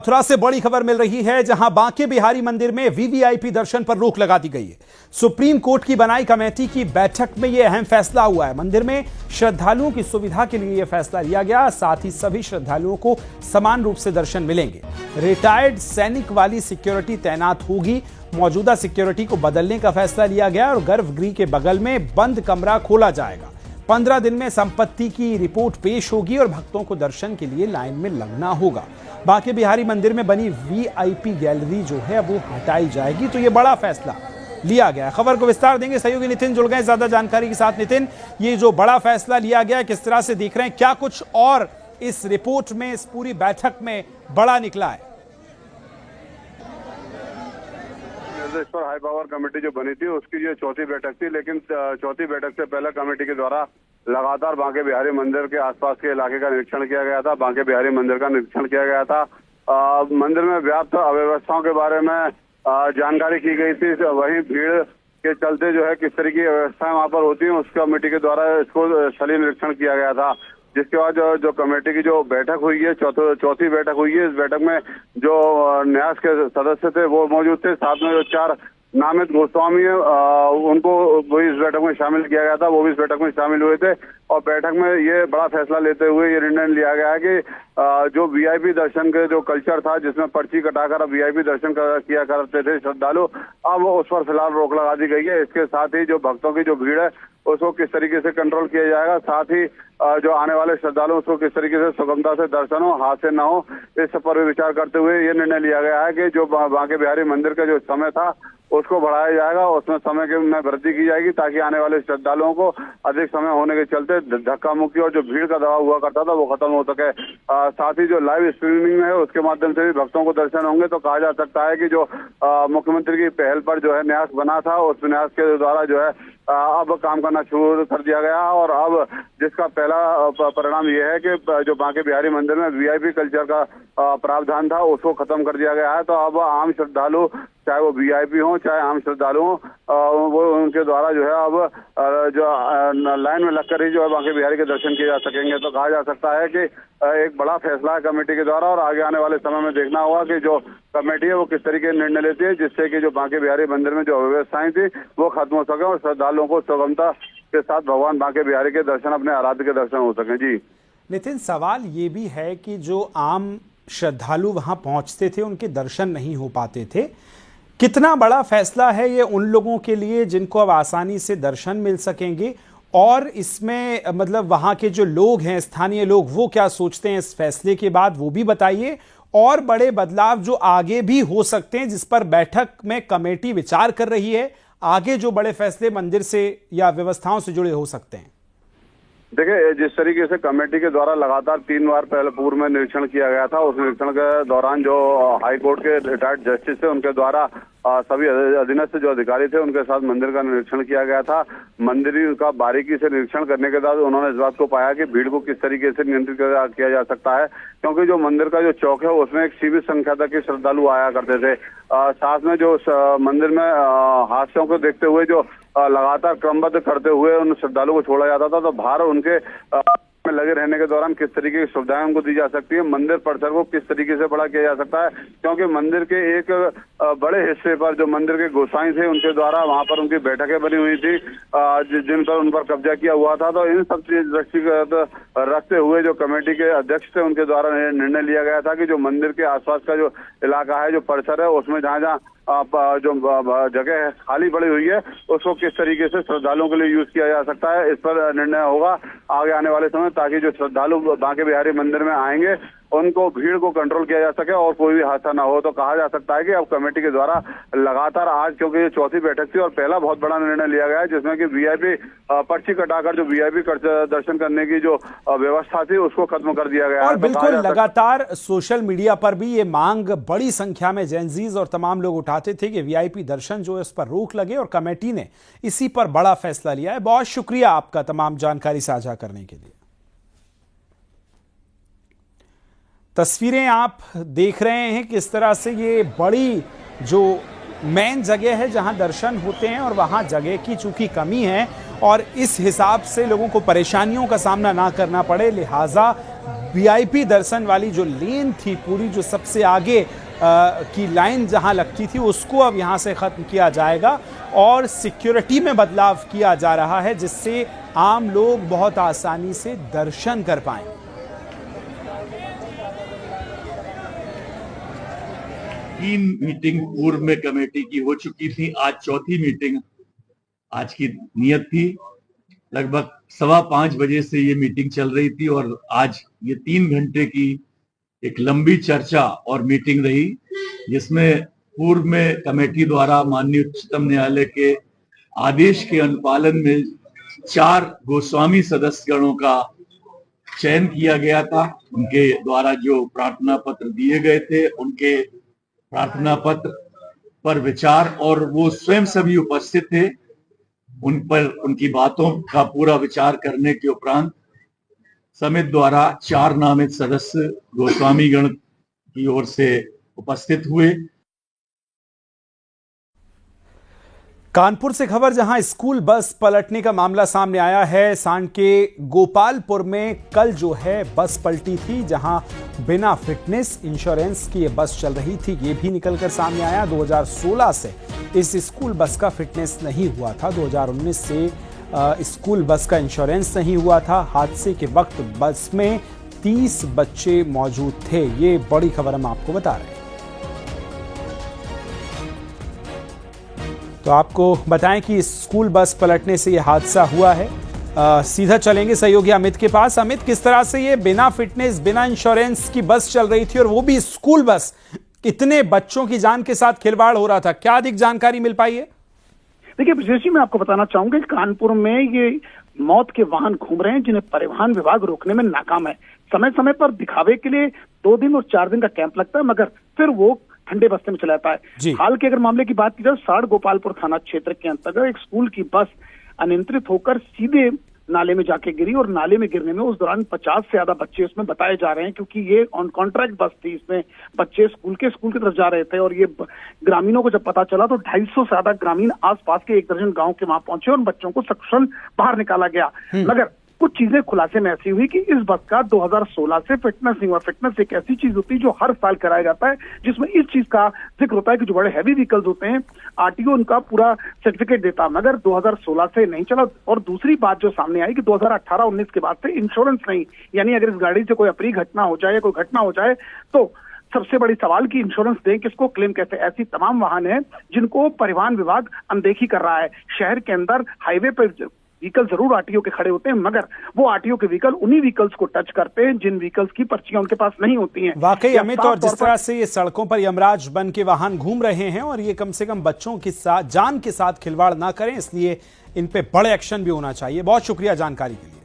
मथुरा से बड़ी खबर मिल रही है, जहां बांके बिहारी मंदिर में वीवीआईपी दर्शन पर रोक लगा दी गई है। सुप्रीम कोर्ट की बनाई कमेटी की बैठक में यह अहम फैसला हुआ है। मंदिर में श्रद्धालुओं की सुविधा के लिए यह फैसला लिया गया। साथ ही सभी श्रद्धालुओं को समान रूप से दर्शन मिलेंगे। रिटायर्ड सैनिक वाली सिक्योरिटी तैनात होगी। मौजूदा सिक्योरिटी को बदलने का फैसला लिया गया और गर्भगृह के बगल में बंद कमरा खोला जाएगा। 15 दिन में संपत्ति की रिपोर्ट पेश होगी और भक्तों को दर्शन के लिए लाइन में लगना होगा। बांके बिहारी मंदिर में बनी वीआईपी गैलरी जो है वो हटाई जाएगी। तो ये बड़ा फैसला लिया गया। खबर को विस्तार देंगे सहयोगी नितिन जुड़ गए ज्यादा जानकारी के साथ। नितिन, ये जो बड़ा फैसला लिया गया किस तरह से देख रहे हैं, क्या कुछ और इस रिपोर्ट में, इस पूरी बैठक में बड़ा निकला है? इस पर हाई पावर कमेटी जो बनी थी उसकी ये चौथी बैठक थी, लेकिन चौथी बैठक से पहले कमेटी के द्वारा लगातार बांके बिहारी मंदिर के आसपास के इलाके का निरीक्षण किया गया था। बांके बिहारी मंदिर का निरीक्षण किया गया था। मंदिर में व्याप्त अव्यवस्थाओं के बारे में जानकारी की गई थी। वहीं भीड़ के चलते जो है किस तरह की व्यवस्थाएं वहां पर होती हैं उस कमेटी के द्वारा इसको स्थलीय निरीक्षण किया गया था। जिसके बाद जो कमेटी की जो बैठक हुई है, चौथी बैठक हुई है। इस बैठक में जो न्यास के सदस्य थे वो मौजूद थे। साथ में जो 4 नामित गोस्वामी है उनको भी इस बैठक में शामिल किया गया था। वो भी इस बैठक में शामिल हुए थे और बैठक में ये बड़ा फैसला लेते हुए ये निर्णय लिया गया है कि जो वीआईपी दर्शन के जो कल्चर था, जिसमें पर्ची कटाकर वीआईपी दर्शन किया करते थे श्रद्धालु, अब उस पर फिलहाल रोक लगा दी गई है। इसके साथ ही जो भक्तों की जो भीड़ है उसको किस तरीके से कंट्रोल किया जाएगा, साथ ही जो आने वाले श्रद्धालु उसको किस तरीके से सुगमता से दर्शन हो, हाथ से न हो, इस पर भी विचार करते हुए ये निर्णय लिया गया है कि जो बांके बिहारी मंदिर का जो समय था उसको बढ़ाया जाएगा। उसमें समय के में वृद्धि की जाएगी ताकि आने वाले श्रद्धालुओं को अधिक समय होने के चलते धक्का मुक्की और जो भीड़ का दबाव हुआ करता था वो खत्म हो सके। साथ ही जो लाइव स्ट्रीमिंग है उसके माध्यम से भी भक्तों को दर्शन होंगे। तो कहा जा सकता है कि जो मुख्यमंत्री की पहल पर जो है न्यास बना था, उस न्यास के द्वारा जो है अब काम करना शुरू कर दिया गया और अब जिसका पहला परिणाम यह है कि जो बांके बिहारी मंदिर में वीआईपी कल्चर का प्रावधान था उसको खत्म कर दिया गया है। तो अब आम श्रद्धालु, चाहे वो वीआईपी हो चाहे आम श्रद्धालु हो, वो उनके द्वारा जो है अब जो लाइन में लगकर ही जो है बांके बिहारी के दर्शन किए जा सकेंगे। तो कहा जा सकता है कि एक बड़ा फैसला है कमेटी के द्वारा और आगे आने वाले समय में देखना होगा कि जो कमेटी है वो किस तरीके निर्णय लेती है, जिससे कि जो बांके बिहारी मंदिर में जो अव्यवस्थाएं थी वो खत्म हो सके और श्रद्धालुओं को सुगमता के साथ भगवान बांके बिहारी के दर्शन, अपने आराध्य के दर्शन हो सके। जी नितिन, सवाल ये भी है कि जो आम श्रद्धालु वहां पहुंचते थे उनके दर्शन नहीं हो पाते थे। कितना बड़ा फैसला है ये उन लोगों के लिए जिनको अब आसानी से दर्शन मिल सकेंगे, और इसमें मतलब वहां के जो लोग हैं, स्थानीय लोग, वो क्या सोचते हैं इस फैसले के बाद, वो भी बताइए। और बड़े बदलाव जो आगे भी हो सकते हैं जिस पर बैठक में कमेटी विचार कर रही है, आगे जो बड़े फैसले मंदिर से या व्यवस्थाओं से जुड़े हो सकते हैं। देखिए, जिस तरीके से कमेटी के द्वारा लगातार 3 बार पहले पूर्व में निरीक्षण किया गया था, उस निरीक्षण के दौरान जो हाई कोर्ट के रिटायर्ड जस्टिस थे उनके द्वारा सभी अधीनस्थ जो अधिकारी थे उनके साथ मंदिर का निरीक्षण किया गया था। मंदिर का बारीकी से निरीक्षण करने के बाद उन्होंने इस बात को पाया कि भीड़ को किस तरीके से नियंत्रित किया जा सकता है, क्योंकि जो मंदिर का जो चौक है उसमें एक सीमित संख्या तक के श्रद्धालु आया करते थे। साथ में जो मंदिर में हादसों को देखते हुए जो लगातार क्रमबद्ध करते हुए उन श्रद्धालुओं को छोड़ा जाता था, तो बाहर उनके में लगे रहने के दौरान किस तरीके की सुविधाएं उनको दी जा सकती है, मंदिर परिसर को किस तरीके से बड़ा किया जा सकता है, क्योंकि मंदिर के एक बड़े हिस्से पर जो मंदिर के गोसाई थे उनके द्वारा वहां पर उनकी बैठकें बनी हुई थी जिन पर उन पर कब्जा किया हुआ था। तो इन सब चीज दृष्टिगत रखते हुए जो कमेटी के अध्यक्ष थे उनके द्वारा निर्णय लिया गया था कि जो मंदिर के आसपास का जो इलाका है, जो परिसर है, उसमें जहाँ जो जगह खाली पड़ी हुई है उसको किस तरीके से श्रद्धालुओं के लिए यूज किया जा सकता है, इस पर निर्णय होगा आगे आने वाले समय, ताकि जो श्रद्धालु बांके बिहारी मंदिर में आएंगे उनको भीड़ को कंट्रोल किया जा सके और कोई भी हादसा ना हो। तो कहा जा सकता है कि अब कमेटी के द्वारा लगातार आज, क्योंकि ये चौथी बैठक थी और पहला बहुत बड़ा निर्णय लिया गया है जिसमें कि वीआईपी पर्ची कटाकर जो वीआईपी दर्शन करने की जो व्यवस्था थी उसको खत्म कर दिया गया है। और बिल्कुल लगातार सोशल मीडिया पर भी ये मांग बड़ी संख्या में जेनजीज और तमाम लोग उठाते थे कि वीआईपी दर्शन जो है उस पर रोक लगे, और कमेटी ने इसी पर बड़ा फैसला लिया है। बहुत शुक्रिया आपका तमाम जानकारी साझा करने के लिए। तस्वीरें आप देख रहे हैं किस तरह से ये बड़ी जो मेन जगह है जहां दर्शन होते हैं, और वहां जगह की चूंकि कमी है और इस हिसाब से लोगों को परेशानियों का सामना ना करना पड़े, लिहाजा वीआईपी दर्शन वाली जो लेन थी पूरी, जो सबसे आगे की लाइन जहां लगती थी, उसको अब यहां से खत्म किया जाएगा और सिक्योरिटी में बदलाव किया जा रहा है, जिससे आम लोग बहुत आसानी से दर्शन कर पाएं। तीन मीटिंग पूर्व में कमेटी की हो चुकी थी। आज चौथी मीटिंग आज की नियत थी। लगभग 5:15 बजे से ये मीटिंग चल रही थी और आज ये 3 घंटे की एक लंबी चर्चा और मीटिंग रही, जिसमें पूर्व में कमेटी द्वारा माननीय उच्चतम न्यायालय के आदेश के अनुपालन में 4 गोस्वामी सदस्यगणों का चयन किया गया था। उनके द्वारा जो प्रार्थना पत्र दिए गए थे, उनके प्रार्थना पत्र पर विचार, और वो स्वयं सभी उपस्थित थे, उन पर उनकी बातों का पूरा विचार करने के उपरांत समिति द्वारा 4 नामित सदस्य गोस्वामी गण की ओर से उपस्थित हुए। कानपुर से खबर, जहां स्कूल बस पलटने का मामला सामने आया है। सांड के गोपालपुर में कल जो है बस पलटी थी, जहां बिना फिटनेस इंश्योरेंस की ये बस चल रही थी। ये भी निकलकर सामने आया। 2016 से इस स्कूल बस का फिटनेस नहीं हुआ था। 2019 से स्कूल बस का इंश्योरेंस नहीं हुआ था। हादसे के वक्त बस में 30 बच्चे मौजूद थे। ये बड़ी खबर हम आपको बता रहे हैं। तो आपको बताएं कि स्कूल बस पलटने से यह हादसा हुआ है। सीधा चलेंगे सहयोगी अमित के पास। अमित, किस तरह से ये बिना फिटनेस, बिना इंश्योरेंस की बस चल रही थी और वो भी स्कूल बस, कितने बच्चों की जान के साथ खिलवाड़ हो रहा था, क्या अधिक जानकारी मिल पाई है? देखिए विशेष, मैं आपको बताना चाहूंगा कि कानपुर में ये मौत के वाहन घूम रहे हैं, जिन्हें परिवहन विभाग रोकने में नाकाम है। समय समय पर दिखावे के लिए 2 दिन और 4 दिन का कैंप लगता है, मगर फिर वो ठंडे बस्ते में चला जाता है। हाल के अगर मामले की बात की जाए, साड़ गोपालपुर थाना क्षेत्र के अंतर्गत एक स्कूल की बस अनियंत्रित होकर सीधे नाले में जाके गिरी और नाले में गिरने में उस दौरान 50 से ज्यादा बच्चे उसमें बताए जा रहे हैं, क्योंकि ये ऑन कॉन्ट्रैक्ट बस थी। इसमें बच्चे स्कूल की तरफ जा रहे थे और ये ग्रामीणों को जब पता चला तो 250 से ज्यादा ग्रामीण आसपास के 1 दर्जन गांव के वहां पहुंचे और बच्चों को सकुशल बाहर निकाला गया। मगर कुछ चीजें खुलासे में ऐसी हुई कि इस बस का 2016 से फिटनेस नहीं हुआ। फिटनेस एक ऐसी चीज होती है जो हर साल कराया जाता है, जिसमें इस चीज का जिक्र होता है कि जो बड़े हैवी व्हीकल्स होते हैं, आरटीओ उनका पूरा सर्टिफिकेट देता है, मगर 2016 से नहीं चला। और दूसरी बात जो सामने आई कि 2018-19 के बाद से इंश्योरेंस नहीं, यानी अगर इस गाड़ी से कोई अप्रिय घटना हो जाए या कोई घटना हो जाए तो सबसे बड़ी सवाल की इंश्योरेंस दें, किसको क्लेम कैसे। ऐसी तमाम वाहन है जिनको परिवहन विभाग अनदेखी कर रहा है। शहर के अंदर हाईवे पर व्हीकल जरूर आरटीओ के खड़े होते हैं, मगर वो आरटीओ के व्हीकल उन्हीं व्हीकल्स को टच करते हैं जिन व्हीकल्स की पर्चियां उनके पास नहीं होती हैं। वाकई अमित, और जिस तरह से ये सड़कों पर यमराज बन के वाहन घूम रहे हैं और ये कम से कम बच्चों के साथ, जान के साथ खिलवाड़ ना करें, इसलिए इन पे बड़े एक्शन भी होना चाहिए। बहुत शुक्रिया जानकारी के लिए।